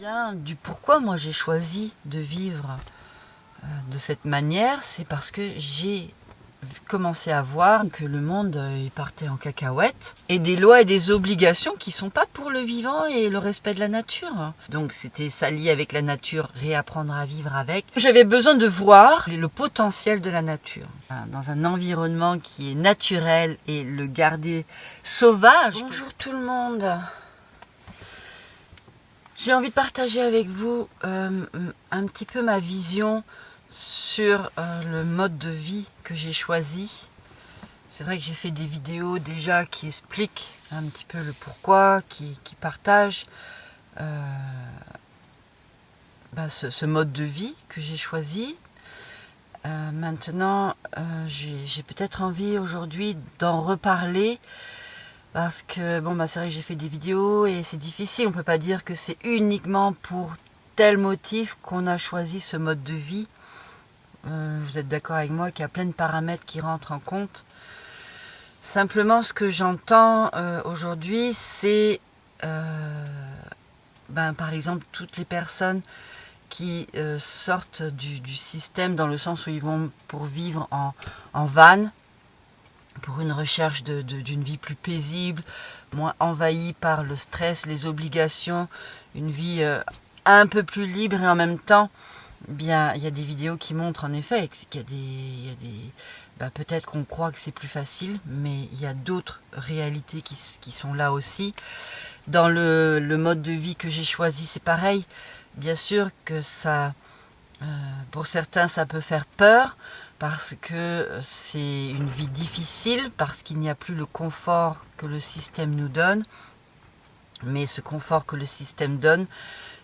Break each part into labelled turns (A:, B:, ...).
A: bien du pourquoi moi j'ai choisi de vivre de cette manière, c'est parce que j'ai commencé à voir que le monde il partait en cacahuète et des lois et des obligations qui sont pas pour le vivant et le respect de la nature. Donc c'était ça lié avec la nature, réapprendre à vivre avec. J'avais besoin de voir le potentiel de la nature dans un environnement qui est naturel et le garder sauvage. Bonjour tout le monde. J'ai envie de partager avec vous un petit peu ma vision sur le mode de vie que j'ai choisi. C'est vrai que j'ai fait des vidéos déjà qui expliquent un petit peu le pourquoi, qui partagent ce mode de vie que j'ai choisi. Maintenant, j'ai peut-être envie aujourd'hui d'en reparler. Parce que, c'est vrai que j'ai fait des vidéos et c'est difficile. On ne peut pas dire que c'est uniquement pour tel motif qu'on a choisi ce mode de vie. Vous êtes d'accord avec moi qu'il y a plein de paramètres qui rentrent en compte. Simplement, ce que j'entends aujourd'hui, c'est, par exemple, toutes les personnes qui sortent du système dans le sens où ils vont pour vivre en van, pour une recherche d'une vie plus paisible, moins envahie par le stress, les obligations, une vie un peu plus libre et en même temps, bien, il y a des vidéos qui montrent en effet qu'il y a des peut-être qu'on croit que c'est plus facile, mais il y a d'autres réalités qui sont là aussi. Dans le mode de vie que j'ai choisi, c'est pareil. Bien sûr que ça, pour certains, ça peut faire peur, parce que c'est une vie difficile, parce qu'il n'y a plus le confort que le système nous donne. Mais ce confort que le système donne,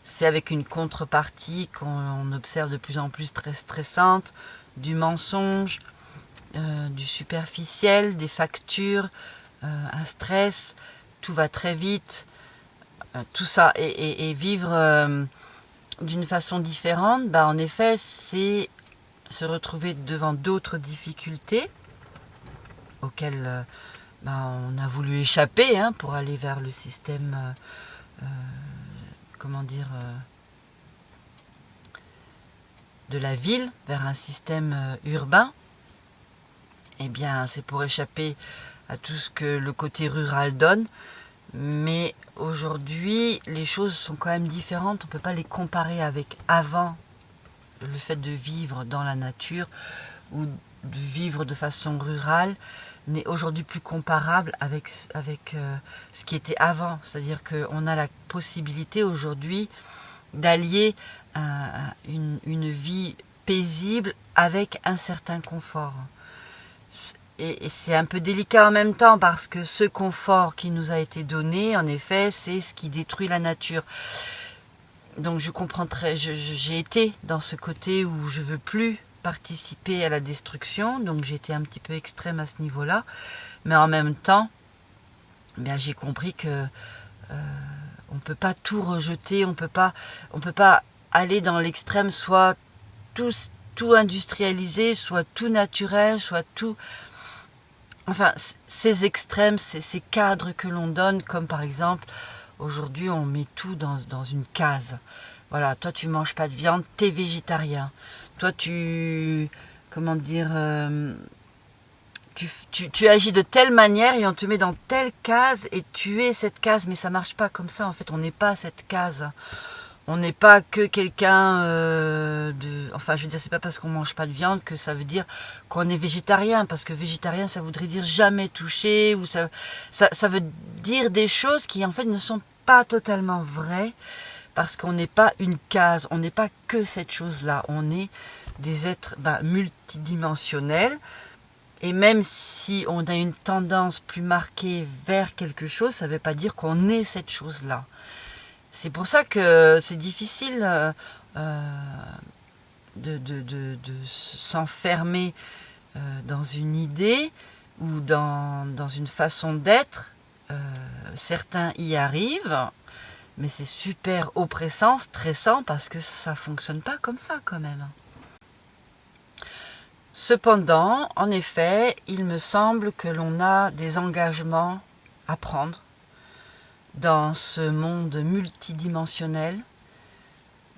A: c'est avec une contrepartie qu'on observe de plus en plus très stressante, du mensonge, du superficiel, des factures, un stress, tout va très vite, tout ça. Et vivre d'une façon différente, en effet, c'est se retrouver devant d'autres difficultés auxquelles on a voulu échapper pour aller vers le système, de la ville, vers un système urbain. Eh bien, c'est pour échapper à tout ce que le côté rural donne. Mais aujourd'hui, les choses sont quand même différentes. On ne peut pas les comparer avec avant, le fait de vivre dans la nature ou de vivre de façon rurale n'est aujourd'hui plus comparable avec ce qui était avant. C'est-à-dire qu'on a la possibilité aujourd'hui d'allier une vie paisible avec un certain confort. Et c'est un peu délicat en même temps parce que ce confort qui nous a été donné, en effet, c'est ce qui détruit la nature. Donc je comprends j'ai été dans ce côté où je veux plus participer à la destruction, donc j'ai été un petit peu extrême à ce niveau-là, mais en même temps, j'ai compris que on peut pas tout rejeter, on peut pas aller dans l'extrême, soit tout industrialisé, soit tout naturel, soit tout. Enfin, ces extrêmes, ces cadres que l'on donne, comme par exemple, aujourd'hui, on met tout dans une case. Voilà, toi, tu manges pas de viande, t'es végétarien. Toi, tu agis de telle manière et on te met dans telle case et tu es cette case. Mais ça marche pas comme ça, en fait, on n'est pas cette case. On n'est pas que quelqu'un c'est pas parce qu'on mange pas de viande que ça veut dire qu'on est végétarien, parce que végétarien, ça voudrait dire jamais toucher, ou ça veut dire des choses qui en fait ne sont pas totalement vraies, parce qu'on n'est pas une case, on n'est pas que cette chose-là, on est des êtres multidimensionnels, et même si on a une tendance plus marquée vers quelque chose, ça ne veut pas dire qu'on est cette chose-là. C'est pour ça que c'est difficile de s'enfermer dans une idée ou dans une façon d'être. Certains y arrivent, mais c'est super oppressant, stressant, parce que ça ne fonctionne pas comme ça quand même. Cependant, en effet, il me semble que l'on a des engagements à prendre dans ce monde multidimensionnel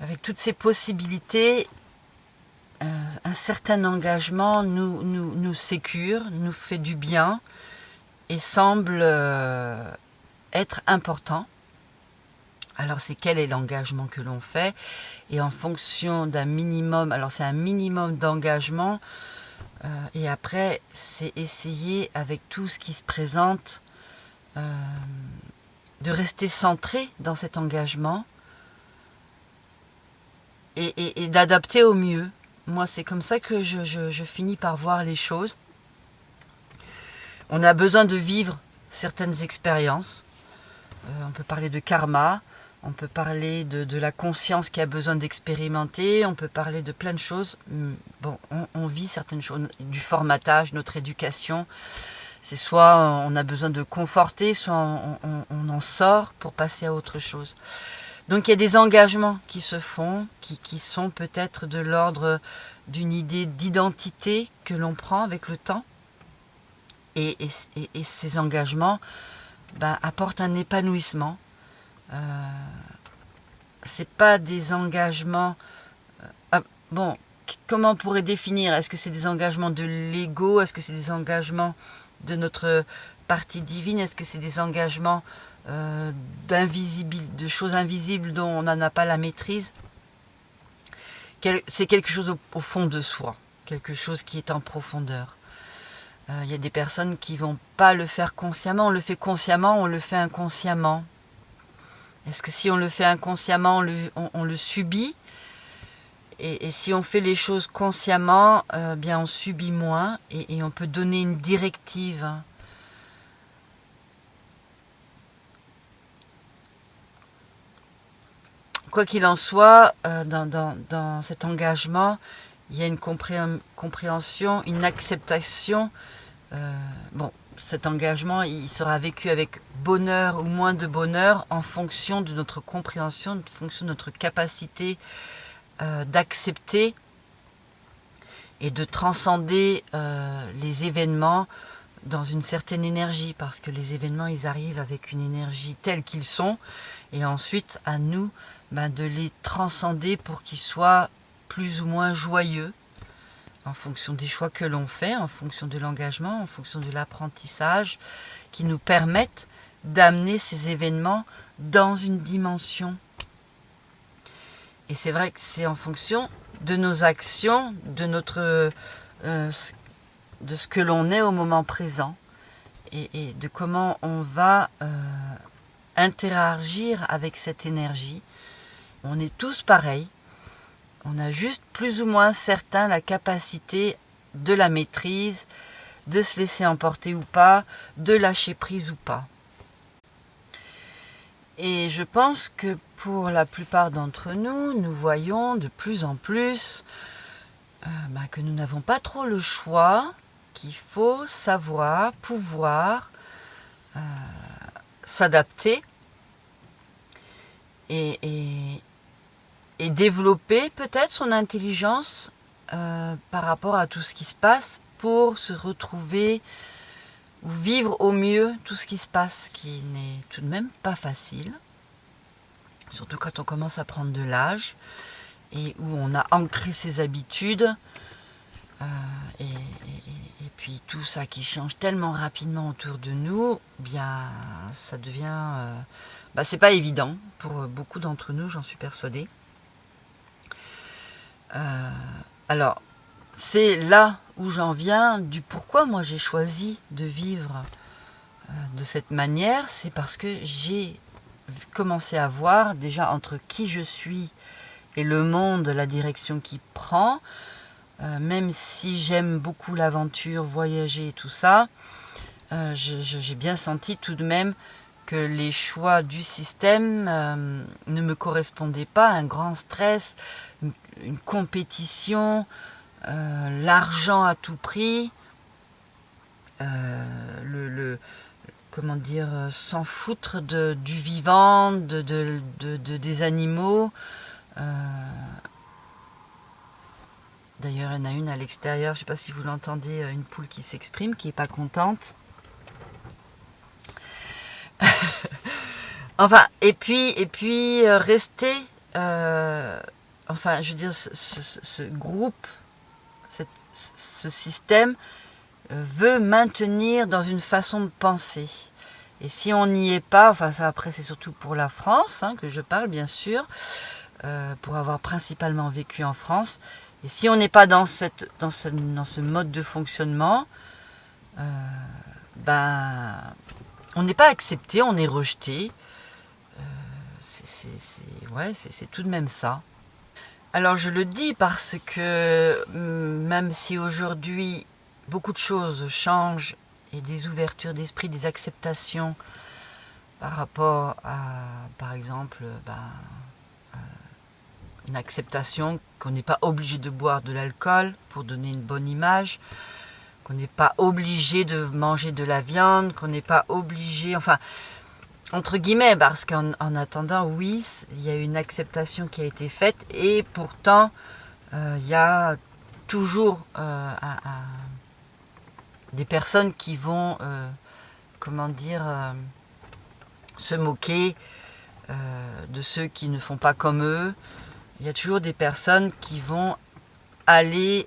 A: avec toutes ces possibilités, un certain engagement nous sécure, nous fait du bien et semble être important. Alors c'est quel est l'engagement que l'on fait, et en fonction d'un minimum, alors c'est un minimum d'engagement, et après c'est essayer avec tout ce qui se présente de rester centré dans cet engagement et d'adapter au mieux. Moi c'est comme ça que je finis par voir les choses. On a besoin de vivre certaines expériences, on peut parler de karma, on peut parler de la conscience qui a besoin d'expérimenter, on peut parler de plein de choses. Bon, on vit certaines choses, du formatage, notre éducation. C'est soit on a besoin de conforter, soit on en sort pour passer à autre chose. Donc il y a des engagements qui se font, qui sont peut-être de l'ordre d'une idée d'identité que l'on prend avec le temps. Et ces engagements apportent un épanouissement. C'est pas des engagements. Comment on pourrait définir? Est-ce que c'est des engagements de l'ego? Est-ce que c'est des engagements de notre partie divine? Est-ce que c'est des engagements de choses invisibles dont on n'en a pas la maîtrise? C'est quelque chose au fond de soi, quelque chose qui est en profondeur. Il y a des personnes qui vont pas le faire consciemment. On le fait consciemment, on le fait inconsciemment. Est-ce que si on le fait inconsciemment, on le subit? Et si on fait les choses consciemment, bien on subit moins et on peut donner une directive. Quoi qu'il en soit, dans cet engagement, il y a une compréhension, une acceptation. Cet engagement, il sera vécu avec bonheur ou moins de bonheur en fonction de notre compréhension, en fonction de notre capacité d'accepter et de transcender les événements dans une certaine énergie, parce que les événements, ils arrivent avec une énergie telle qu'ils sont, et ensuite à nous de les transcender pour qu'ils soient plus ou moins joyeux, en fonction des choix que l'on fait, en fonction de l'engagement, en fonction de l'apprentissage, qui nous permettent d'amener ces événements dans une dimension. Et c'est vrai que c'est en fonction de nos actions, de ce que l'on est au moment présent, et de comment on va interagir avec cette énergie. On est tous pareils. On a juste plus ou moins certains la capacité de la maîtrise, de se laisser emporter ou pas, de lâcher prise ou pas. Et je pense que pour la plupart d'entre nous, nous voyons de plus en plus que nous n'avons pas trop le choix, qu'il faut savoir, pouvoir s'adapter et développer peut-être son intelligence par rapport à tout ce qui se passe pour se retrouver ou vivre au mieux tout ce qui se passe, qui n'est tout de même pas facile, surtout quand on commence à prendre de l'âge et où on a ancré ses habitudes et puis tout ça qui change tellement rapidement autour de nous, bien ça devient c'est pas évident pour beaucoup d'entre nous, j'en suis persuadée. Alors, c'est là où j'en viens du pourquoi moi j'ai choisi de vivre de cette manière. C'est parce que j'ai commencé à voir déjà entre qui je suis et le monde, la direction qu'il prend. Même si j'aime beaucoup l'aventure, voyager et tout ça, j'ai bien senti tout de même que les choix du système ne me correspondaient pas. Un grand stress, une compétition, l'argent à tout prix, s'en foutre du vivant, des animaux. D'ailleurs, il y en a une à l'extérieur, je ne sais pas si vous l'entendez, une poule qui s'exprime, qui n'est pas contente. Enfin, et puis rester enfin, je veux dire, ce groupe, ce système veut maintenir dans une façon de penser. Et si on n'y est pas, enfin ça après c'est surtout pour la France hein, que je parle bien sûr, pour avoir principalement vécu en France, et si on n'est pas dans ce mode de fonctionnement, ben on n'est pas accepté, on est rejeté. C'est tout de même ça. Alors je le dis parce que même si aujourd'hui beaucoup de choses changent et des ouvertures d'esprit, des acceptations par rapport à, par exemple, une acceptation qu'on n'est pas obligé de boire de l'alcool pour donner une bonne image, qu'on n'est pas obligé de manger de la viande, qu'on n'est pas obligé, enfin, entre guillemets, parce qu'en attendant, oui, il y a une acceptation qui a été faite et pourtant, il y a toujours des personnes qui vont, comment dire, se moquer de ceux qui ne font pas comme eux. Il y a toujours des personnes qui vont aller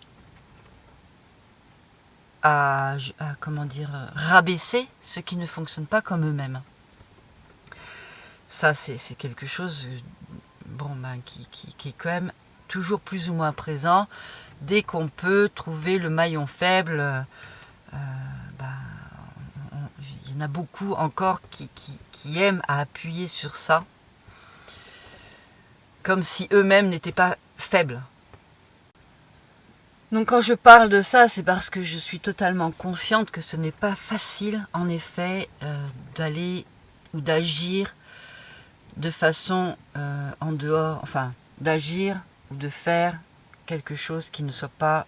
A: à comment dire, rabaisser ceux qui ne fonctionnent pas comme eux-mêmes. Ça, c'est quelque chose qui est quand même toujours plus ou moins présent. Dès qu'on peut trouver le maillon faible, il y en a beaucoup encore qui aiment à appuyer sur ça, comme si eux-mêmes n'étaient pas faibles. Donc quand je parle de ça, c'est parce que je suis totalement consciente que ce n'est pas facile, en effet, d'aller ou d'agir de façon en dehors, enfin, d'agir ou de faire quelque chose qui ne soit pas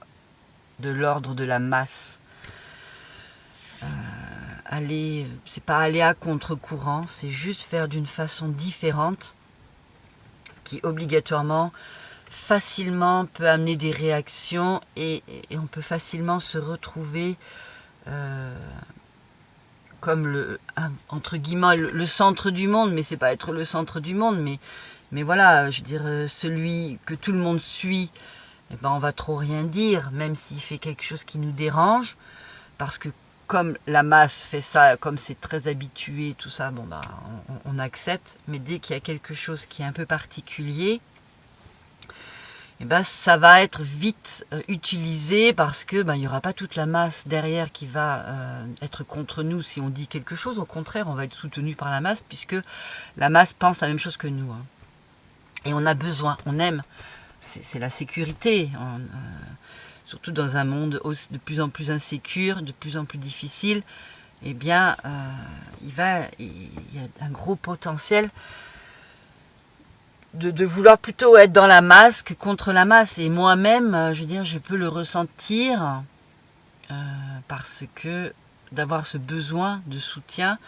A: de l'ordre de la masse. C'est pas aller à contre-courant, c'est juste faire d'une façon différente qui obligatoirement, facilement peut amener des réactions et on peut facilement se retrouver comme entre guillemets le centre du monde, mais c'est pas être le centre du monde, mais voilà, je veux dire, celui que tout le monde suit, eh ben on va trop rien dire, même s'il fait quelque chose qui nous dérange, parce que comme la masse fait ça, comme c'est très habitué, tout ça, on accepte. Mais dès qu'il y a quelque chose qui est un peu particulier, eh ben, ça va être vite utilisé parce que il n'y aura pas toute la masse derrière qui va être contre nous si on dit quelque chose. Au contraire, on va être soutenu par la masse puisque la masse pense la même chose que nous. Hein. Et on a besoin, on aime. C'est la sécurité. Surtout dans un monde de plus en plus insécure, de plus en plus difficile, eh bien, il y a un gros potentiel de vouloir plutôt être dans la masse que contre la masse. Et moi-même, je veux dire, je peux le ressentir parce que d'avoir ce besoin de soutien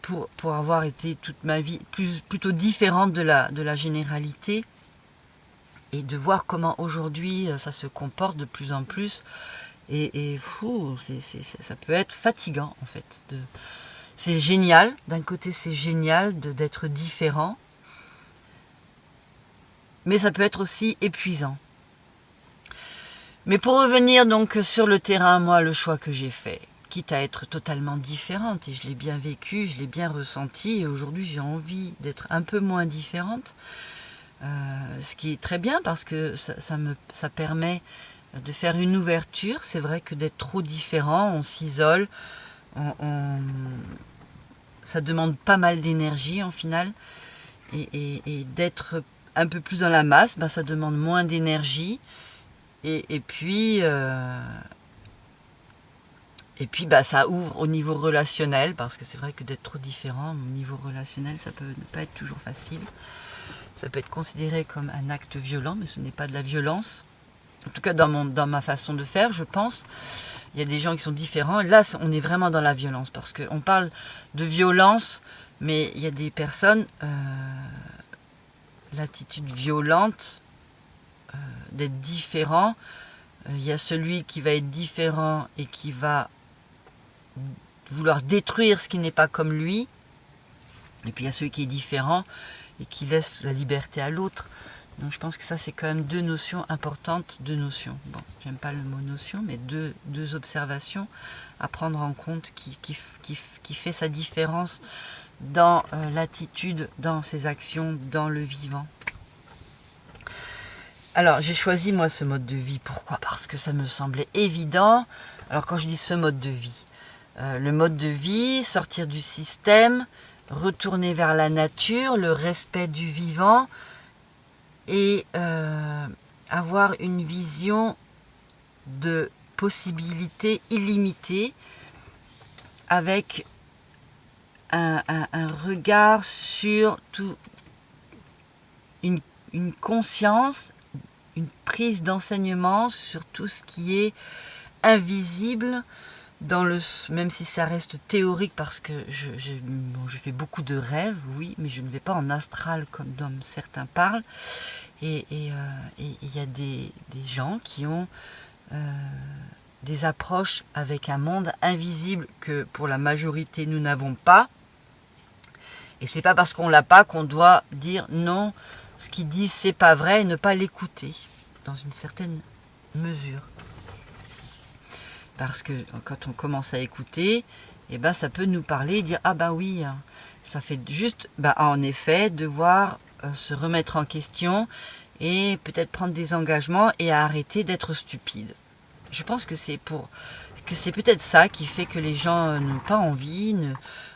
A: pour avoir été toute ma vie plutôt différente de la généralité. Et de voir comment aujourd'hui ça se comporte de plus en plus. Ça peut être fatigant en fait. C'est génial, d'un côté c'est génial d'être différent. Mais ça peut être aussi épuisant. Mais pour revenir donc sur le terrain, moi le choix que j'ai fait, quitte à être totalement différente, et je l'ai bien vécu, je l'ai bien ressenti, et aujourd'hui j'ai envie d'être un peu moins différente. Ce qui est très bien parce que ça permet de faire une ouverture. C'est vrai que d'être trop différent, on s'isole, ça demande pas mal d'énergie en final. Et d'être un peu plus dans la masse, ça demande moins d'énergie. Et puis ça ouvre au niveau relationnel parce que c'est vrai que d'être trop différent au niveau relationnel, ça peut ne pas être toujours facile. Ça peut être considéré comme un acte violent, mais ce n'est pas de la violence. En tout cas, dans ma façon de faire, je pense. Il y a des gens qui sont différents. Là, on est vraiment dans la violence. Parce qu'on parle de violence, mais il y a des personnes, l'attitude violente, d'être différent. Il y a celui qui va être différent et qui va vouloir détruire ce qui n'est pas comme lui. Et puis il y a celui qui est différent et qui laisse la liberté à l'autre. Donc je pense que ça c'est quand même deux notions importantes, deux notions. Bon, j'aime pas le mot notion, mais deux observations à prendre en compte qui fait sa différence dans l'attitude, dans ses actions, dans le vivant. Alors j'ai choisi moi ce mode de vie, pourquoi? Parce que ça me semblait évident. Alors quand je dis ce mode de vie, le mode de vie, sortir du système, retourner vers la nature, le respect du vivant et avoir une vision de possibilités illimitées avec un regard sur tout, une conscience, une prise d'enseignement sur tout ce qui est invisible, dans le, même si ça reste théorique parce que je fais beaucoup de rêves, oui, mais je ne vais pas en astral comme certains parlent. Et il y a des gens qui ont des approches avec un monde invisible que pour la majorité nous n'avons pas. Et c'est pas parce qu'on l'a pas qu'on doit dire non, ce qu'ils disent c'est pas vrai et ne pas l'écouter dans une certaine mesure. Parce que quand on commence à écouter, eh ben ça peut nous parler et dire ah ben oui, ça fait juste en effet devoir se remettre en question et peut-être prendre des engagements et arrêter d'être stupide. Je pense que c'est peut-être ça qui fait que les gens n'ont pas envie,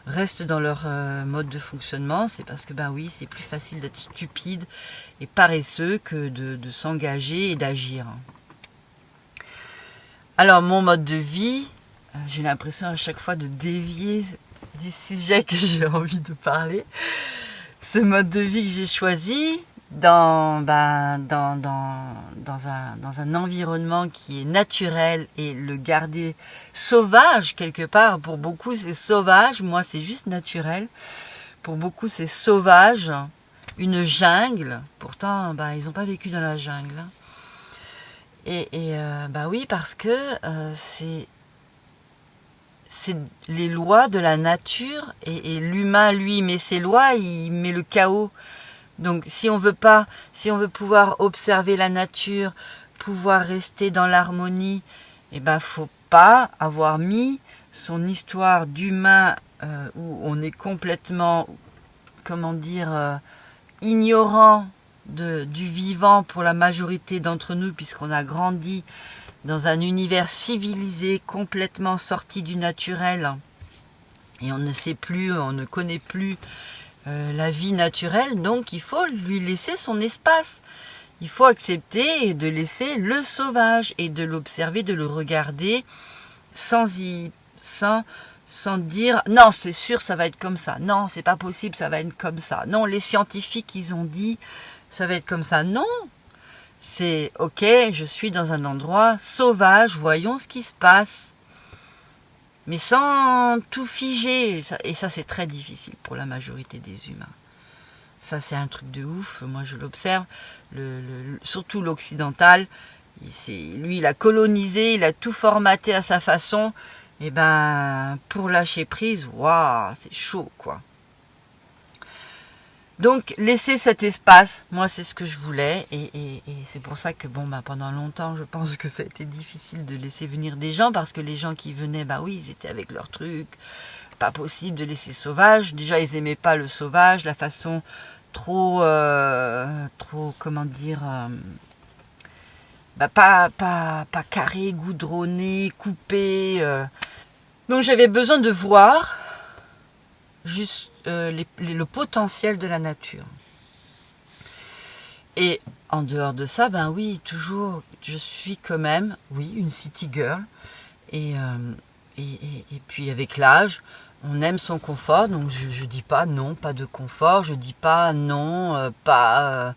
A: restent dans leur mode de fonctionnement. C'est parce que oui, c'est plus facile d'être stupide et paresseux que de s'engager et d'agir. Alors mon mode de vie, j'ai l'impression à chaque fois de dévier du sujet que j'ai envie de parler. Ce mode de vie que j'ai choisi dans un environnement qui est naturel et le garder sauvage quelque part. Pour beaucoup c'est sauvage, moi c'est juste naturel. Pour beaucoup c'est sauvage, une jungle. Pourtant ils n'ont pas vécu dans la jungle. Et oui, parce que c'est les lois de la nature et l'humain, lui, met ses lois, il met le chaos. Donc si on veut pouvoir observer la nature, pouvoir rester dans l'harmonie, faut pas avoir mis son histoire d'humain où on est complètement, ignorant du vivant pour la majorité d'entre nous, puisqu'on a grandi dans un univers civilisé complètement sorti du naturel et on ne connaît plus la vie naturelle. Donc il faut lui laisser son espace, il faut accepter de laisser le sauvage et de l'observer, de le regarder sans dire non c'est sûr ça va être comme ça, non c'est pas possible ça va être comme ça, non les scientifiques ils ont dit ça va être comme ça. Non, c'est ok, je suis dans un endroit sauvage, voyons ce qui se passe. Mais sans tout figer. Et ça, c'est très difficile pour la majorité des humains. Ça, c'est un truc de ouf. Moi, je l'observe. Surtout l'occidental. Lui, il a colonisé, il a tout formaté à sa façon. Et pour lâcher prise, waouh, c'est chaud, quoi. Donc, laisser cet espace, moi, c'est ce que je voulais. Et c'est pour ça que, pendant longtemps, je pense que ça a été difficile de laisser venir des gens. Parce que les gens qui venaient, oui, ils étaient avec leur truc. Pas possible de laisser sauvage. Déjà, ils aimaient pas le sauvage, la façon trop, comment dire... pas carré, goudronné, coupé. Donc, j'avais besoin de voir juste le potentiel de la nature. Et en dehors de ça, oui, toujours, je suis quand même, oui, une city girl. Et puis avec l'âge, on aime son confort. Donc je dis pas non, pas de confort. Je dis pas non, pas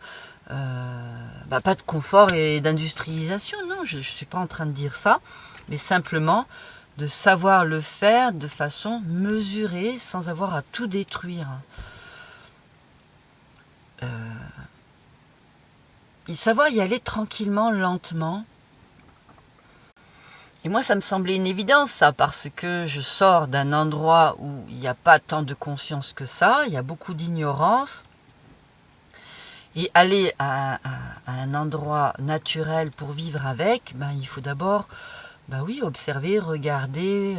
A: de confort et d'industrialisation. Non, je suis pas en train de dire ça. Mais simplement de savoir le faire de façon mesurée, sans avoir à tout détruire. Et savoir y aller tranquillement, lentement. Et moi, ça me semblait une évidence, ça, parce que je sors d'un endroit où il n'y a pas tant de conscience que ça, il y a beaucoup d'ignorance. Et aller à un endroit naturel pour vivre avec, ben, il faut d'abord oui, observer, regarder,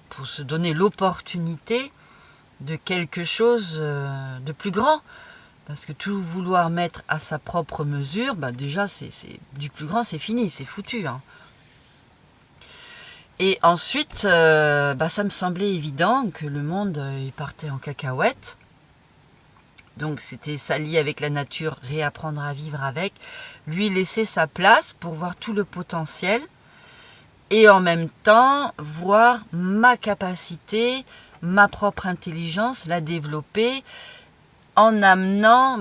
A: pour se donner l'opportunité de quelque chose de plus grand. Parce que tout vouloir mettre à sa propre mesure, déjà, c'est du plus grand, c'est fini, c'est foutu. Hein. Et ensuite, ça me semblait évident que le monde il partait en cacahuète. Donc c'était s'allier avec la nature, réapprendre à vivre avec, lui laisser sa place pour voir tout le potentiel et en même temps voir ma capacité, ma propre intelligence, la développer en amenant,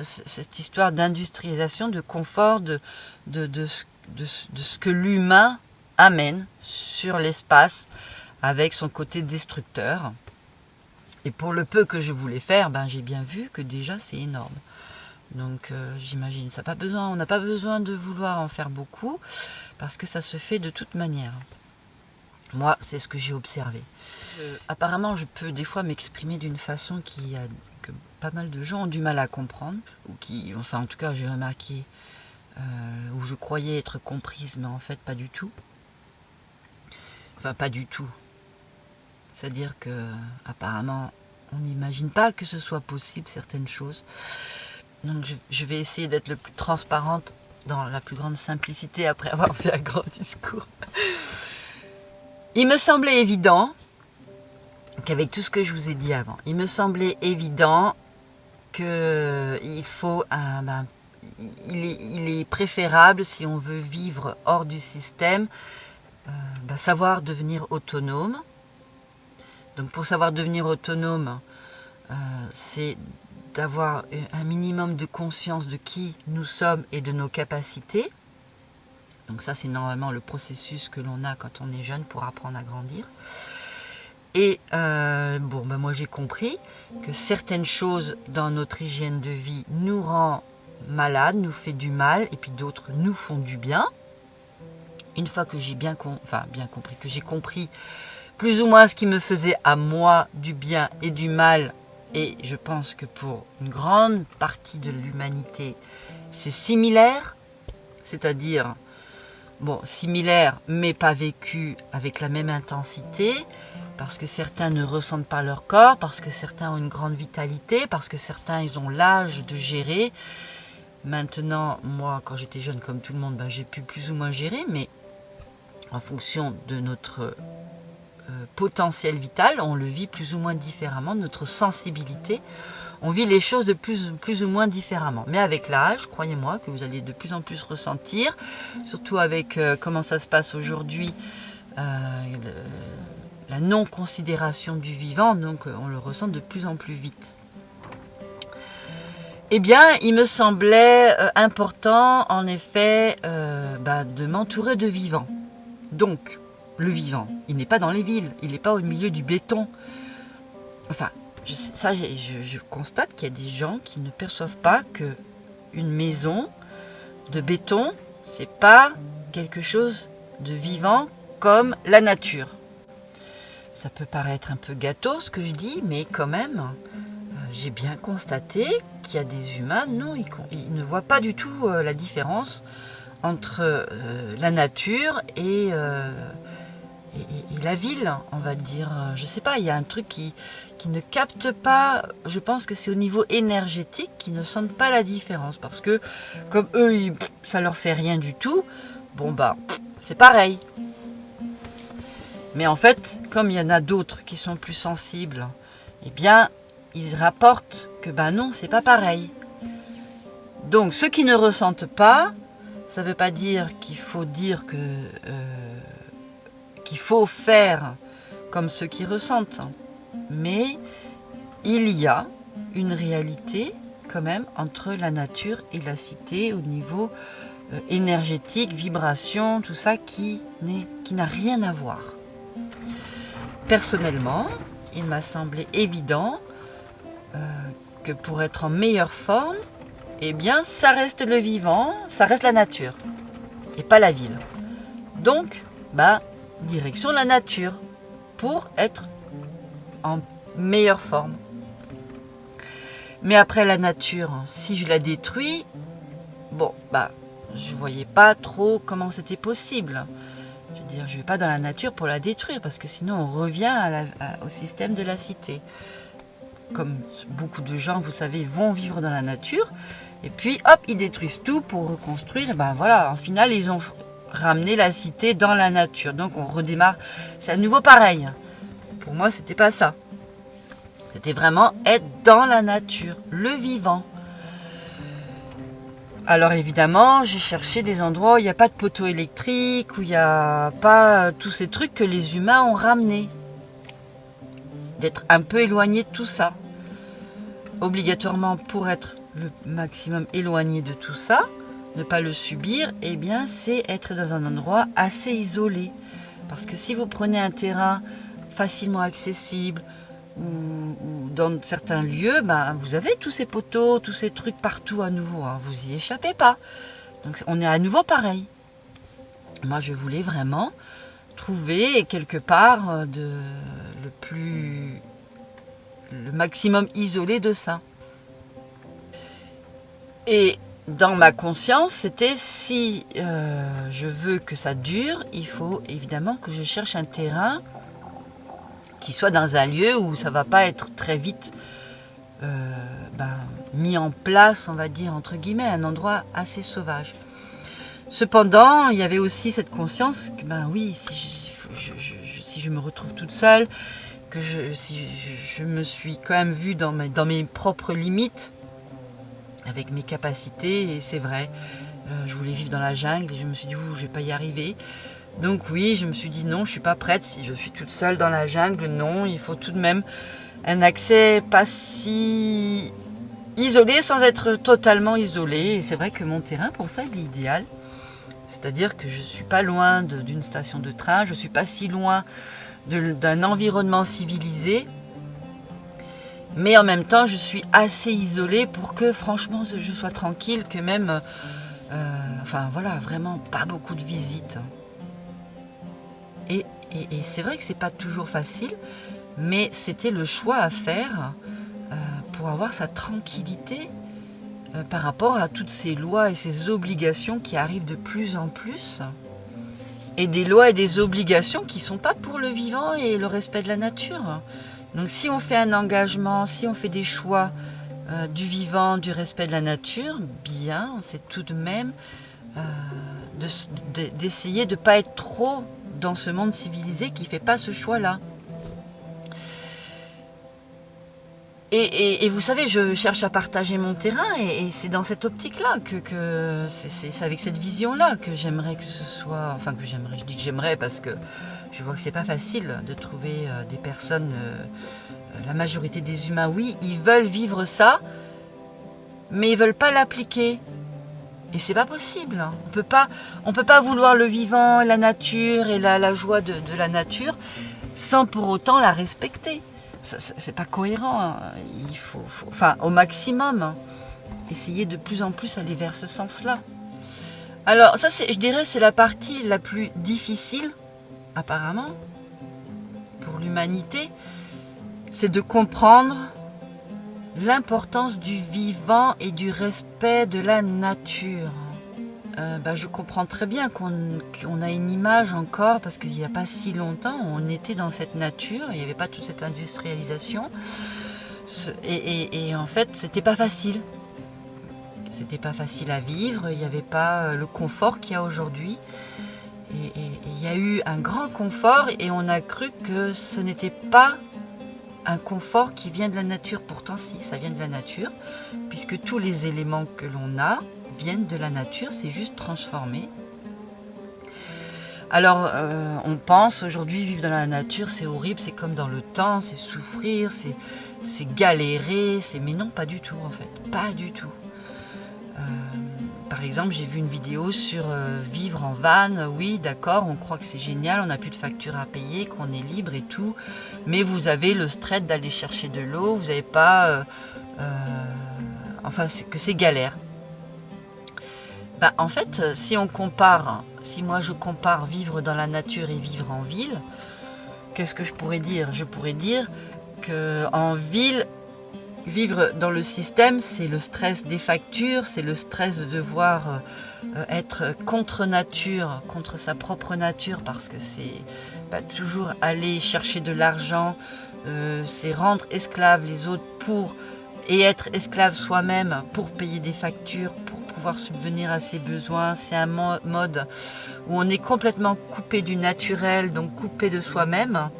A: cette histoire d'industrialisation, de confort, de ce que l'humain amène sur l'espace avec son côté destructeur. Et pour le peu que je voulais faire, j'ai bien vu que déjà c'est énorme. Donc j'imagine, on n'a pas besoin de vouloir en faire beaucoup, parce que ça se fait de toute manière. Moi, c'est ce que j'ai observé. Apparemment, je peux des fois m'exprimer d'une façon que pas mal de gens ont du mal à comprendre, ou en tout cas j'ai remarqué, où je croyais être comprise, mais en fait pas du tout. Enfin pas du tout. C'est-à-dire que apparemment on n'imagine pas que ce soit possible certaines choses. Donc je vais essayer d'être le plus transparente dans la plus grande simplicité après avoir fait un grand discours. Il me semblait évident qu'avec tout ce que je vous ai dit avant, il me semblait évident qu'il faut il est préférable, si on veut vivre hors du système, savoir devenir autonome. Donc pour savoir devenir autonome, c'est d'avoir un minimum de conscience de qui nous sommes et de nos capacités. Donc ça, c'est normalement le processus que l'on a quand on est jeune pour apprendre à grandir. Et moi j'ai compris que certaines choses dans notre hygiène de vie nous rend malades, nous fait du mal, et puis d'autres nous font du bien. Une fois que j'ai bien compris, que j'ai compris plus ou moins ce qui me faisait à moi du bien et du mal, et je pense que pour une grande partie de l'humanité, c'est similaire, c'est-à-dire, similaire, mais pas vécu avec la même intensité, parce que certains ne ressentent pas leur corps, parce que certains ont une grande vitalité, parce que certains, ils ont l'âge de gérer. Maintenant, moi, quand j'étais jeune, comme tout le monde, j'ai pu plus ou moins gérer, mais en fonction de notre potentiel vital, on le vit plus ou moins différemment, notre sensibilité, on vit les choses de plus ou moins différemment. Mais avec l'âge, croyez-moi que vous allez de plus en plus ressentir, surtout avec comment ça se passe aujourd'hui, la non-considération du vivant, donc on le ressent de plus en plus vite. Eh bien, il me semblait important, en effet, de m'entourer de vivants. Donc, le vivant, il n'est pas dans les villes, il n'est pas au milieu du béton. Enfin, je constate qu'il y a des gens qui ne perçoivent pas qu'une maison de béton, c'est pas quelque chose de vivant comme la nature. Ça peut paraître un peu gâteau ce que je dis, mais quand même, j'ai bien constaté qu'il y a des humains, non, ils ne voient pas du tout la différence entre la nature et la ville, on va dire. Je sais pas, il y a un truc qui ne capte pas, je pense que c'est au niveau énergétique qu'ils ne sentent pas la différence, parce que comme eux, ça leur fait rien du tout, c'est pareil. Mais en fait, comme il y en a d'autres qui sont plus sensibles, eh bien, ils rapportent que non, c'est pas pareil. Donc, ceux qui ne ressentent pas, ça ne veut pas dire qu'il faut qu'il faut faire comme ceux qui ressentent. Mais il y a une réalité quand même entre la nature et la cité au niveau énergétique, vibration, tout ça qui n'a rien à voir. Personnellement, il m'a semblé évident que pour être en meilleure forme, eh bien, ça reste le vivant, ça reste la nature et pas la ville. Donc, bah, direction la nature pour être en meilleure forme. Mais après la nature, si je la détruis, bon, bah, je ne voyais pas trop comment c'était possible. Je veux dire, je ne vais pas dans la nature pour la détruire, parce que sinon on revient au système de la cité. Comme beaucoup de gens, vous savez, vont vivre dans la nature, et puis hop, ils détruisent tout pour reconstruire. Et ben voilà, en final, ils ont ramené la cité dans la nature. Donc on redémarre, c'est à nouveau pareil. Pour moi, c'était pas ça. C'était vraiment être dans la nature, le vivant. Alors évidemment, j'ai cherché des endroits où il n'y a pas de poteaux électriques, où il n'y a pas tous ces trucs que les humains ont ramenés. D'être un peu éloigné de tout ça. Obligatoirement, pour être le maximum éloigné de tout ça, ne pas le subir, eh bien c'est être dans un endroit assez isolé. Parce que si vous prenez un terrain facilement accessible, ou dans certains lieux, ben, vous avez tous ces poteaux, tous ces trucs partout à nouveau, hein, vous y échappez pas. Donc on est à nouveau pareil. Moi je voulais vraiment trouver quelque part le maximum isolé de ça. Et dans ma conscience, c'était si je veux que ça dure, il faut évidemment que je cherche un terrain qui soit dans un lieu où ça ne va pas être très vite mis en place, on va dire, entre guillemets, un endroit assez sauvage. Cependant, il y avait aussi cette conscience que, ben oui, si je me retrouve toute seule, que si je me suis quand même vue dans mes propres limites, avec mes capacités, et c'est vrai, je voulais vivre dans la jungle, et je me suis dit, je ne vais pas y arriver. Donc oui, je me suis dit non, je ne suis pas prête, si je suis toute seule dans la jungle, non, il faut tout de même un accès pas si isolé sans être totalement isolé. Et c'est vrai que mon terrain, pour ça, il est idéal. C'est-à-dire que je ne suis pas loin d'une station de train, je ne suis pas si loin d'un environnement civilisé, mais en même temps, je suis assez isolée pour que franchement, je sois tranquille, que même, enfin voilà, vraiment pas beaucoup de visites. Et c'est vrai que c'est pas toujours facile, mais c'était le choix à faire pour avoir sa tranquillité par rapport à toutes ces lois et ces obligations qui arrivent de plus en plus. Et des lois et des obligations qui ne sont pas pour le vivant et le respect de la nature. Donc si on fait un engagement, si on fait des choix du vivant, du respect de la nature, bien, c'est tout de même d'essayer de ne pas être trop dans ce monde civilisé qui ne fait pas ce choix-là. Et vous savez, je cherche à partager mon terrain et c'est dans cette optique-là que c'est avec cette vision-là que j'aimerais que ce soit... Enfin, que j'aimerais, je dis que j'aimerais parce que je vois que c'est pas facile de trouver des personnes... la majorité des humains, oui, ils veulent vivre ça, mais ils veulent pas l'appliquer. Et c'est pas possible. Hein. On peut pas vouloir le vivant, la nature et la joie de la nature sans pour autant la respecter. C'est pas cohérent. Hein. Il faut, enfin, au maximum, hein, essayer de plus en plus aller vers ce sens-là. Alors, ça, je dirais, c'est la partie la plus difficile, apparemment, pour l'humanité, c'est de comprendre l'importance du vivant et du respect de la nature. Je comprends très bien qu'on a une image encore, parce qu'il n'y a pas si longtemps, on était dans cette nature, il n'y avait pas toute cette industrialisation, et en fait, c'était pas facile. C'était pas facile à vivre, il n'y avait pas le confort qu'il y a aujourd'hui. Et il y a eu un grand confort, et on a cru que ce n'était pas un confort qui vient de la nature. Pourtant, si, ça vient de la nature, puisque tous les éléments que l'on a viennent de la nature, c'est juste transformé. Alors, on pense aujourd'hui vivre dans la nature, c'est horrible, c'est comme dans le temps, c'est souffrir, c'est galérer, mais non, pas du tout en fait, pas du tout. Par exemple, j'ai vu une vidéo sur vivre en van. Oui, d'accord, on croit que c'est génial, on n'a plus de facture à payer, qu'on est libre et tout, mais vous avez le stress d'aller chercher de l'eau, vous n'avez pas... enfin, que c'est galère. En fait, si on compare si moi je compare vivre dans la nature et vivre en ville, qu'est-ce que je pourrais dire? Je pourrais dire qu'en ville, vivre dans le système, c'est le stress des factures, c'est le stress de devoir être contre nature, contre sa propre nature, parce que c'est toujours aller chercher de l'argent, c'est rendre esclaves les autres et être esclave soi-même pour payer des factures, pour pouvoir subvenir à ses besoins. C'est un mode où on est complètement coupé du naturel, donc coupé de soi-même.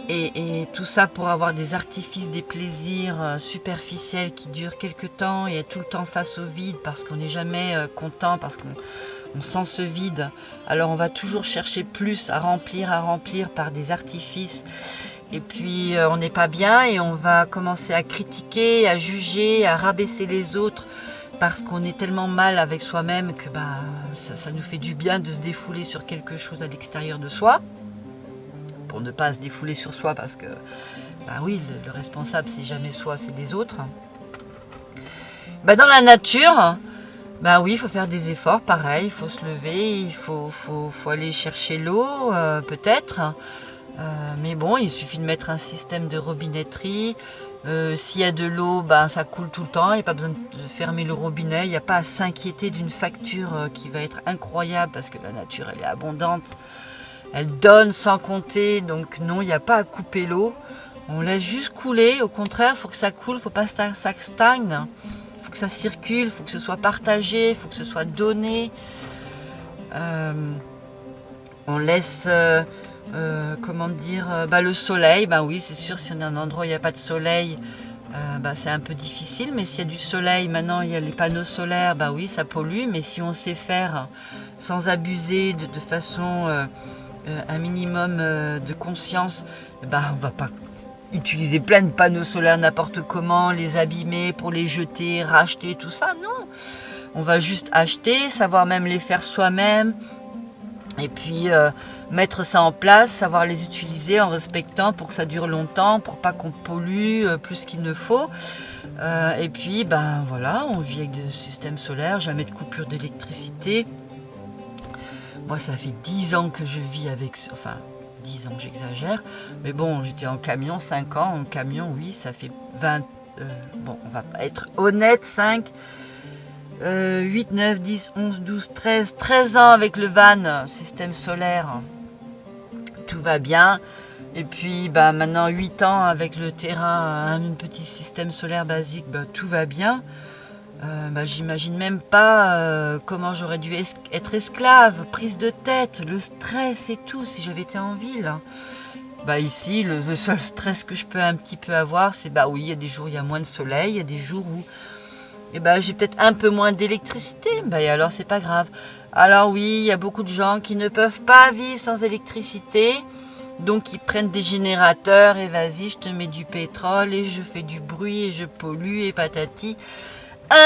A: Et tout ça pour avoir des artifices, des plaisirs superficiels qui durent quelques temps et être tout le temps face au vide parce qu'on n'est jamais content, parce qu'on sent ce vide. Alors on va toujours chercher plus à remplir par des artifices. Et puis on n'est pas bien et on va commencer à critiquer, à juger, à rabaisser les autres parce qu'on est tellement mal avec soi-même que ça nous fait du bien de se défouler sur quelque chose à l'extérieur de soi. Pour ne pas se défouler sur soi parce que oui, le responsable c'est jamais soi, c'est les autres. Dans la nature, oui, il faut faire des efforts, pareil, il faut se lever, il faut aller chercher l'eau, peut-être. Mais bon, il suffit de mettre un système de robinetterie. S'il y a de l'eau, ça coule tout le temps, il n'y a pas besoin de fermer le robinet, il n'y a pas à s'inquiéter d'une facture qui va être incroyable parce que la nature elle est abondante. Elle donne sans compter, donc non, il n'y a pas à couper l'eau. On laisse juste couler, au contraire, il faut que ça coule, il ne faut pas que ça stagne. Il faut que ça circule, il faut que ce soit partagé, il faut que ce soit donné. On laisse, le soleil. Oui, c'est sûr, si on est à un endroit où il n'y a pas de soleil, c'est un peu difficile. Mais s'il y a du soleil, maintenant il y a les panneaux solaires, oui, ça pollue. Mais si on sait faire sans abuser, de façon... un minimum de conscience, on va pas utiliser plein de panneaux solaires n'importe comment, les abîmer pour les jeter, racheter, tout ça, non. On va juste acheter, savoir même les faire soi-même, et puis mettre ça en place, savoir les utiliser en respectant pour que ça dure longtemps, pour pas qu'on pollue plus qu'il ne faut. Et puis, voilà, on vit avec des systèmes solaires, jamais de coupure d'électricité. Moi, ça fait 10 ans que je vis avec... Enfin, 10 ans, j'exagère. Mais bon, j'étais en camion, 5 ans. En camion, oui, ça fait 20... on va pas être honnête, 5, 8, 9, 10, 11, 12, 13... 13 ans avec le van, système solaire. Tout va bien. Et puis, maintenant, 8 ans avec le terrain, un petit système solaire basique, tout va bien. J'imagine même pas comment j'aurais dû être esclave, prise de tête, le stress et tout si j'avais été en ville. Ici, le seul stress que je peux un petit peu avoir, c'est oui, il y a des jours où il y a moins de soleil, il y a des jours où j'ai peut-être un peu moins d'électricité, et alors c'est pas grave. Alors oui, il y a beaucoup de gens qui ne peuvent pas vivre sans électricité, donc ils prennent des générateurs et vas-y, je te mets du pétrole et je fais du bruit et je pollue et patati.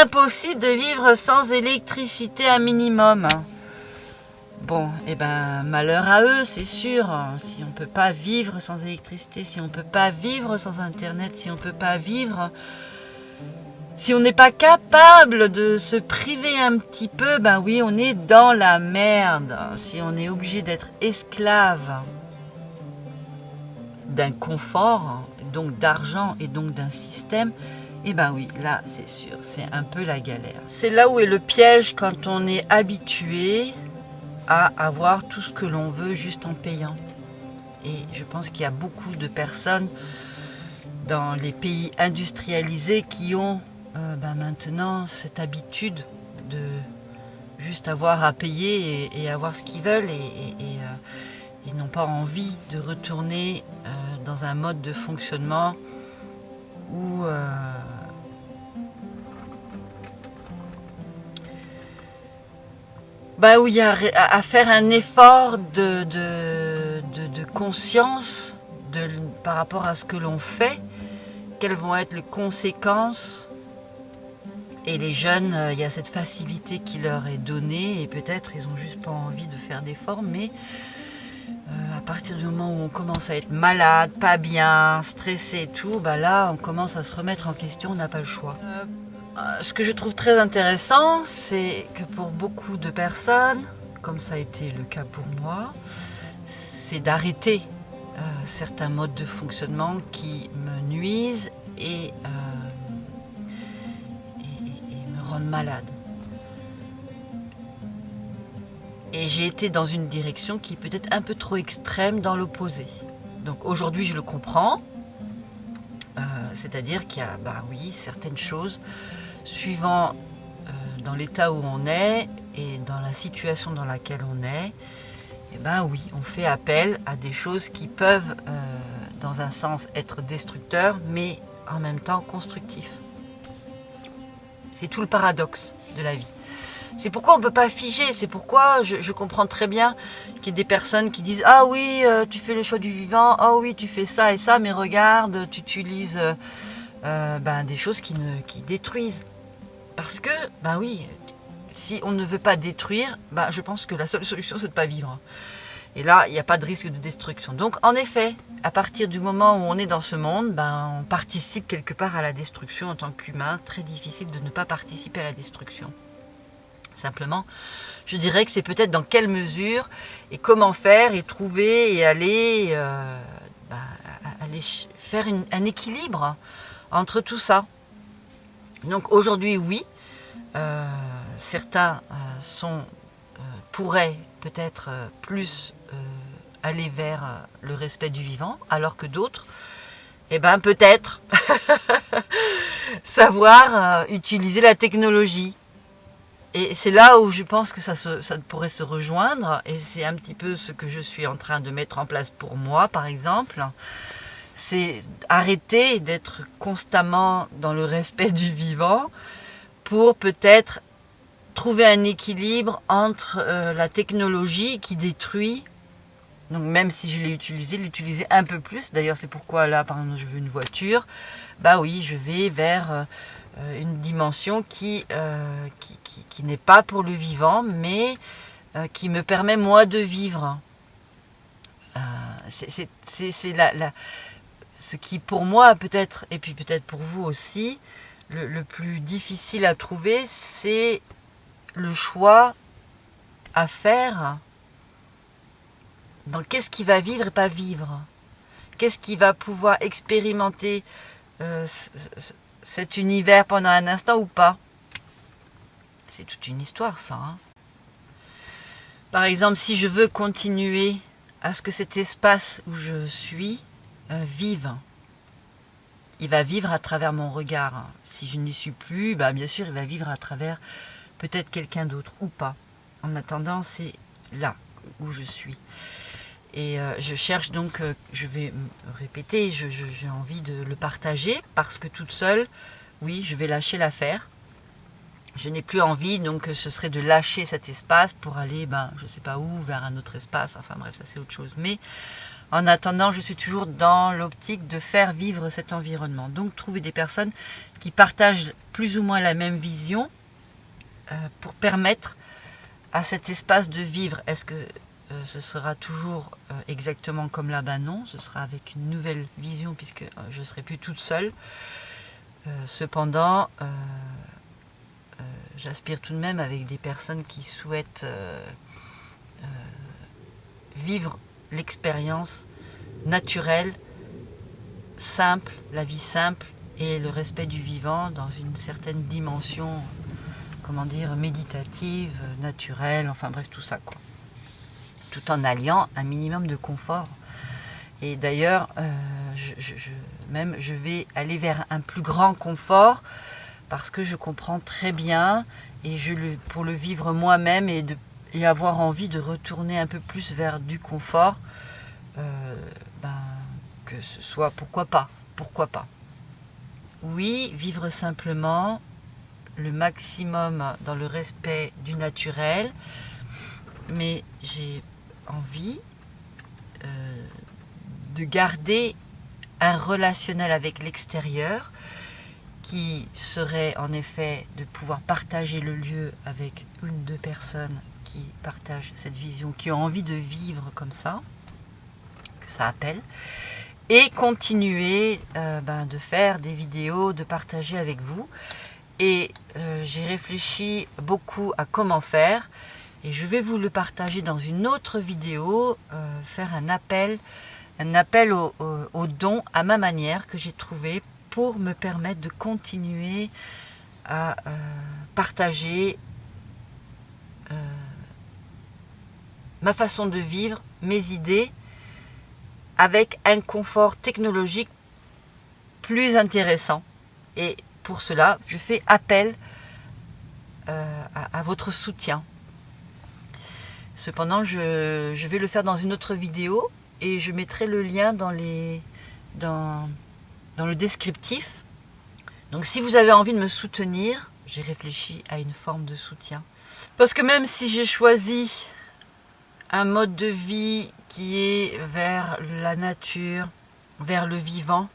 A: Impossible de vivre sans électricité un minimum. Bon, malheur à eux, c'est sûr. Si on ne peut pas vivre sans électricité, si on ne peut pas vivre sans Internet, si on ne peut pas vivre... Si on n'est pas capable de se priver un petit peu, oui, on est dans la merde. Si on est obligé d'être esclave d'un confort, donc d'argent et donc d'un système... oui, là, c'est sûr, c'est un peu la galère. C'est là où est le piège quand on est habitué à avoir tout ce que l'on veut juste en payant. Et je pense qu'il y a beaucoup de personnes dans les pays industrialisés qui ont maintenant cette habitude de juste avoir à payer et avoir ce qu'ils veulent et n'ont pas envie de retourner dans un mode de fonctionnement où où il y a à faire un effort de conscience par rapport à ce que l'on fait, quelles vont être les conséquences. Et les jeunes, il y a cette facilité qui leur est donnée et peut-être ils n'ont juste pas envie de faire d'efforts, mais à partir du moment où on commence à être malade, pas bien, stressé et tout, là on commence à se remettre en question, on n'a pas le choix. ce que je trouve très intéressant, c'est que pour beaucoup de personnes, comme ça a été le cas pour moi, c'est d'arrêter certains modes de fonctionnement qui me nuisent et me rendent malade. Et j'ai été dans une direction qui est peut-être un peu trop extrême dans l'opposé. Donc aujourd'hui, je le comprends. C'est-à-dire qu'il y a, oui, certaines choses, suivant dans l'état où on est et dans la situation dans laquelle on est, oui, on fait appel à des choses qui peuvent, dans un sens, être destructeurs, mais en même temps constructifs. C'est tout le paradoxe de la vie. C'est pourquoi on ne peut pas figer, c'est pourquoi je comprends très bien qu'il y ait des personnes qui disent « Ah oui, tu fais le choix du vivant, ah oui, tu fais ça et ça, mais regarde, tu utilises des choses qui détruisent. » Parce que, oui, si on ne veut pas détruire, je pense que la seule solution, c'est de ne pas vivre. Et là, il n'y a pas de risque de destruction. Donc, en effet, à partir du moment où on est dans ce monde, on participe quelque part à la destruction en tant qu'humain. Très difficile de ne pas participer à la destruction. Simplement, je dirais que c'est peut-être dans quelle mesure et comment faire et trouver et aller faire un équilibre entre tout ça. Donc aujourd'hui, oui, certains pourraient peut-être plus aller vers le respect du vivant, alors que d'autres, peut-être savoir utiliser la technologie. Et c'est là où je pense que ça pourrait se rejoindre, et c'est un petit peu ce que je suis en train de mettre en place pour moi, par exemple. C'est arrêter d'être constamment dans le respect du vivant pour peut-être trouver un équilibre entre la technologie qui détruit, donc même si je l'ai l'utiliser un peu plus. D'ailleurs, c'est pourquoi là, par exemple, je veux une voiture. Oui, je vais vers une dimension qui n'est pas pour le vivant, mais qui me permet moi de vivre. C'est ce qui pour moi peut-être, et puis peut-être pour vous aussi, le plus difficile à trouver, c'est le choix à faire dans qu'est-ce qui va vivre et pas vivre. Qu'est-ce qui va pouvoir expérimenter cet univers pendant un instant ou pas. C'est toute une histoire, ça. Par exemple, si je veux continuer à ce que cet espace où je suis vive, il va vivre à travers mon regard. Si je n'y suis plus, bien sûr, il va vivre à travers peut-être quelqu'un d'autre ou pas. En attendant, c'est là où je suis. Et je cherche donc, je vais me répéter, j'ai envie de le partager parce que toute seule, oui, je vais lâcher l'affaire. Je n'ai plus envie, donc ce serait de lâcher cet espace pour aller, je ne sais pas où, vers un autre espace. Enfin bref, ça c'est autre chose. Mais en attendant, je suis toujours dans l'optique de faire vivre cet environnement. Donc trouver des personnes qui partagent plus ou moins la même vision pour permettre à cet espace de vivre. Est-ce que ce sera toujours exactement comme là? Non, ce sera avec une nouvelle vision puisque je ne serai plus toute seule. Cependant, j'aspire tout de même avec des personnes qui souhaitent vivre l'expérience naturelle, simple, la vie simple et le respect du vivant dans une certaine dimension, méditative, naturelle, enfin bref, tout ça, quoi. Tout en alliant un minimum de confort. Et d'ailleurs, je vais aller vers un plus grand confort parce que je comprends très bien et pour le vivre moi-même et avoir envie de retourner un peu plus vers du confort, que ce soit, pourquoi pas. Oui, vivre simplement, le maximum dans le respect du naturel, mais j'ai envie de garder un relationnel avec l'extérieur qui serait en effet de pouvoir partager le lieu avec une ou deux personnes qui partagent cette vision, qui ont envie de vivre comme ça, que ça appelle, et continuer de faire des vidéos, de partager avec vous. et j'ai réfléchi beaucoup à comment faire. Et je vais vous le partager dans une autre vidéo, faire un appel au don à ma manière que j'ai trouvé pour me permettre de continuer à partager ma façon de vivre, mes idées, avec un confort technologique plus intéressant. Et pour cela, je fais appel à votre soutien. Cependant, je vais le faire dans une autre vidéo et je mettrai le lien dans le descriptif. Donc si vous avez envie de me soutenir, j'ai réfléchi à une forme de soutien. Parce que même si j'ai choisi un mode de vie qui est vers la nature, vers le vivant,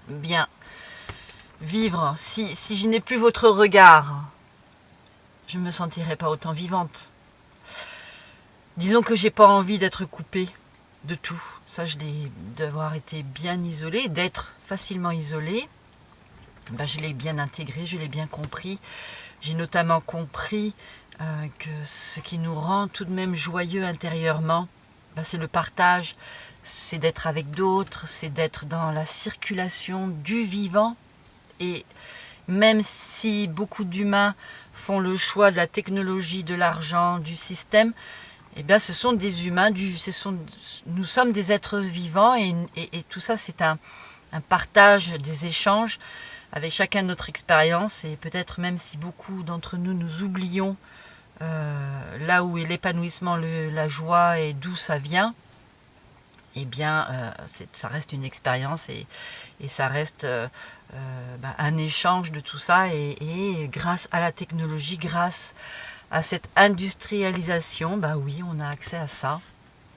A: bien, vivre, si je n'ai plus votre regard, je ne me sentirai pas autant vivante. Disons que j'ai pas envie d'être coupée de tout. Ça, d'avoir été bien isolée, d'être facilement isolée, ben, je l'ai bien intégré, je l'ai bien compris. J'ai notamment compris que ce qui nous rend tout de même joyeux intérieurement, ben, c'est le partage, c'est d'être avec d'autres, c'est d'être dans la circulation du vivant. Et même si beaucoup d'humains font le choix de la technologie, de l'argent, du système, eh bien, ce sont des humains, nous sommes des êtres vivants et tout ça, c'est un partage, des échanges avec chacun notre expérience. Et peut-être même si beaucoup d'entre nous oublions là où est l'épanouissement, la joie et d'où ça vient, eh bien, ça reste une expérience et ça reste un échange de tout ça. Et grâce à la technologie, grâce à cette industrialisation, bah oui, on a accès à ça,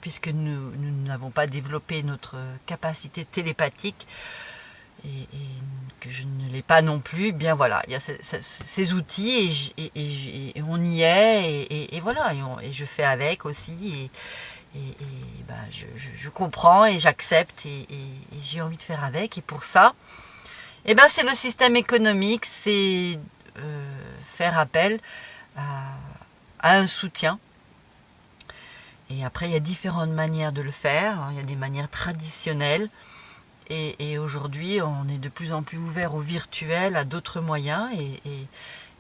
A: puisque nous n'avons pas développé notre capacité télépathique, et que je ne l'ai pas non plus. Bien voilà, il y a ces outils, et on y est, et voilà, et je fais avec aussi, et bah, je comprends, et j'accepte, et j'ai envie de faire avec, et pour ça, eh ben, c'est le système économique, c'est faire appel à un soutien. Et après, il y a différentes manières de le faire. Il y a des manières traditionnelles. Et aujourd'hui, on est de plus en plus ouvert au virtuel, à d'autres moyens. Et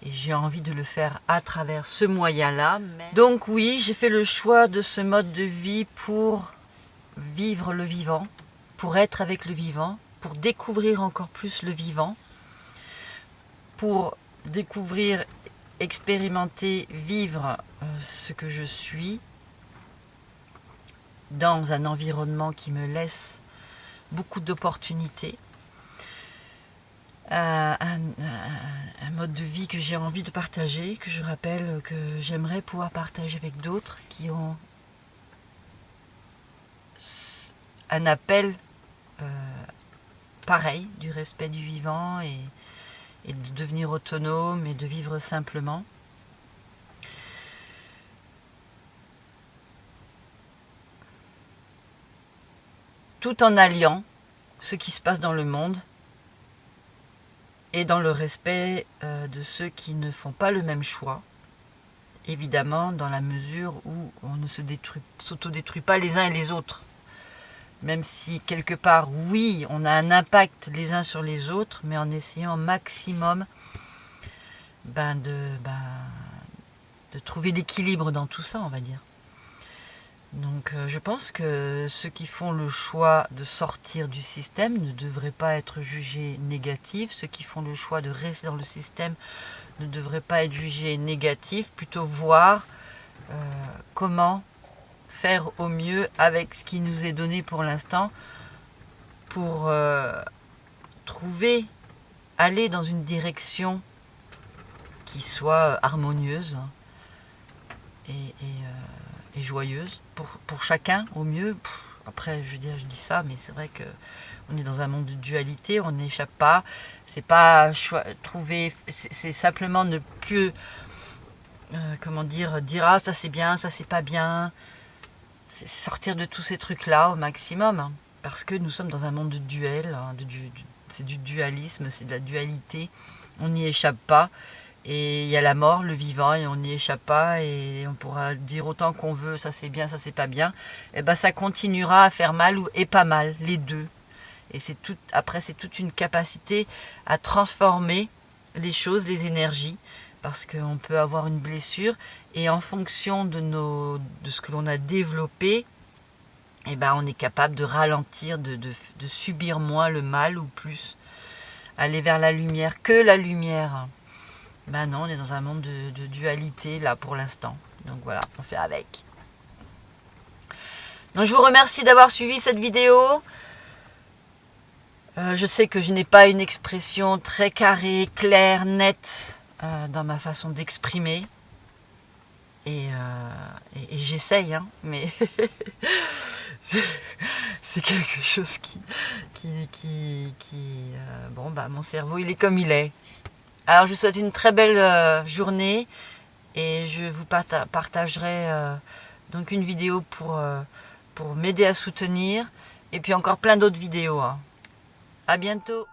A: j'ai envie de le faire à travers ce moyen-là. Donc oui, j'ai fait le choix de ce mode de vie pour vivre le vivant, pour être avec le vivant, pour découvrir encore plus le vivant, pour découvrir, expérimenter, vivre ce que je suis dans un environnement qui me laisse beaucoup d'opportunités, un mode de vie que j'ai envie de partager, que je rappelle que j'aimerais pouvoir partager avec d'autres qui ont un appel pareil, du respect du vivant, et de devenir autonome et de vivre simplement. Tout en alliant ce qui se passe dans le monde et dans le respect de ceux qui ne font pas le même choix. Évidemment, dans la mesure où on ne s'autodétruit pas les uns et les autres. Même si quelque part, oui, on a un impact les uns sur les autres, mais en essayant au maximum de trouver l'équilibre dans tout ça, on va dire. Donc je pense que ceux qui font le choix de sortir du système ne devraient pas être jugés négatifs. Ceux qui font le choix de rester dans le système ne devraient pas être jugés négatifs, plutôt voir comment faire au mieux avec ce qui nous est donné pour l'instant, pour aller dans une direction qui soit harmonieuse et joyeuse pour chacun au mieux. Après, je dis ça, mais c'est vrai que on est dans un monde de dualité, on n'échappe pas. C'est pas c'est simplement ne plus dire ah ça c'est bien, ça c'est pas bien. C'est sortir de tous ces trucs-là au maximum, hein, parce que nous sommes dans un monde de duel, hein, c'est du dualisme, c'est de la dualité. on n'y échappe pas. Et il y a la mort, le vivant, et on n'y échappe pas. Et on pourra dire autant qu'on veut, ça c'est bien, ça c'est pas bien. Et ben ça continuera à faire mal et pas mal, les deux. Et c'est tout. Après, c'est toute une capacité à transformer les choses, les énergies, parce qu'on peut avoir une blessure et en fonction de ce que l'on a développé, eh ben on est capable de ralentir, de subir moins le mal ou plus, aller vers la lumière, que la lumière. Ben non, on est dans un monde de dualité là pour l'instant. Donc voilà, on fait avec. Donc je vous remercie d'avoir suivi cette vidéo. Je sais que je n'ai pas une expression très carrée, claire, nette dans ma façon d'exprimer. Et j'essaye, hein, mais c'est quelque chose bon, bah, mon cerveau, il est comme il est. Alors, je vous souhaite une très belle journée et je vous partagerai donc une vidéo pour m'aider à soutenir et puis encore plein d'autres vidéos. Hein. À bientôt.